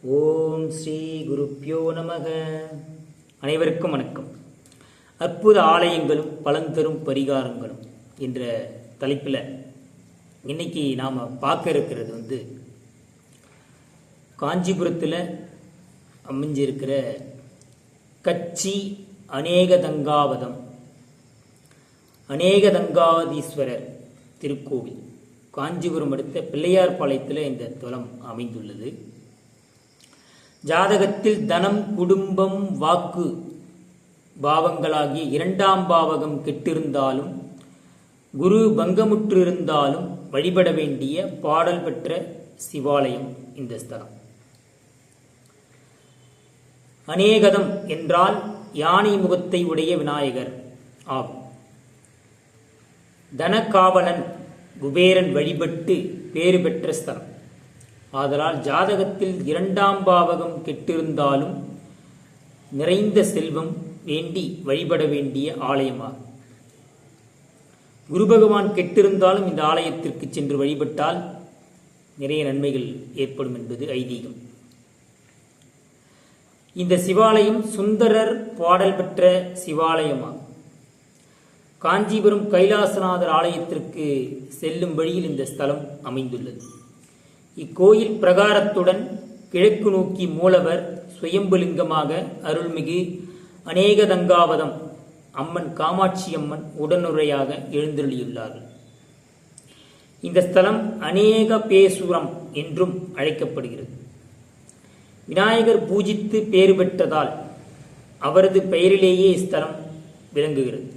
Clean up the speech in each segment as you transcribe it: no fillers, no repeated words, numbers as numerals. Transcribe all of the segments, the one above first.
ஓம் ஸ்ரீ குருப்பியோ நமக. அனைவருக்கும் வணக்கம். அற்புத ஆலயங்களும் பலன்தரும் பரிகாரங்களும் என்ற தலைப்பில் இன்னைக்கு நாம் பார்க்க இருக்கிறது காஞ்சிபுரத்தில் அமைஞ்சிருக்கிற கச்சி அநேகதங்காவதீஸ்வரர் திருக்கோவில். காஞ்சிபுரம் அடுத்த பிள்ளையார்பாளையத்தில் இந்த தலம் அமைந்துள்ளது. ஜாதகத்தில் தனம், குடும்பம், வாக்கு பாவங்களாகிய இரண்டாம் பாவகம் கெட்டிருந்தாலும், குரு பங்கமுற்றிருந்தாலும் வழிபட வேண்டிய பாடல் பெற்ற சிவாலயம் இந்த ஸ்தலம். அநேகதம் என்றால் யானை முகத்தை உடைய விநாயகர் ஆகும். தனகாவலன் குபேரன் வழிபட்டு பேறு பெற்ற ஸ்தலம். ஆதலால் ஜாதகத்தில் இரண்டாம் பாவகம் கெட்டிருந்தாலும் நிறைந்த செல்வம் வேண்டி வழிபட வேண்டிய ஆலயமாகும். குரு பகவான் கெட்டிருந்தாலும் இந்த ஆலயத்திற்கு சென்று வழிபட்டால் நிறைய நன்மைகள் ஏற்படும் என்பது ஐதீகம். இந்த சிவாலயம் சுந்தரர் பாடல் பெற்ற சிவாலயமாகும். காஞ்சிபுரம் கைலாசநாதர் ஆலயத்திற்கு செல்லும் வழியில் இந்த ஸ்தலம் அமைந்துள்ளது. இக்கோயில் பிரகாரத்துடன் கிழக்கு நோக்கி மூலவர் சுயம்புலிங்கமாக அருள்மிகு அநேகதங்காவதம் அம்மன் காமாட்சி அம்மன் உடனுரையாக எழுந்தருளியுள்ளார்கள். இந்த ஸ்தலம் அநேகபேசுரம் என்றும் அழைக்கப்படுகிறது. விநாயகர் பூஜித்து பேறு பெற்றதால் அவரது பெயரிலேயே இஸ்தலம் விளங்குகிறது.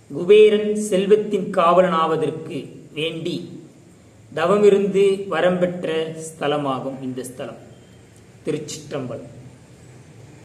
குபேரன் செல்வத்தின் காவலனாவதற்கு வேண்டி தவமிருந்து வரம் பெற்ற ஸ்தலமாகும் இந்த ஸ்தலம். திருச்சிற்றம்பலம்.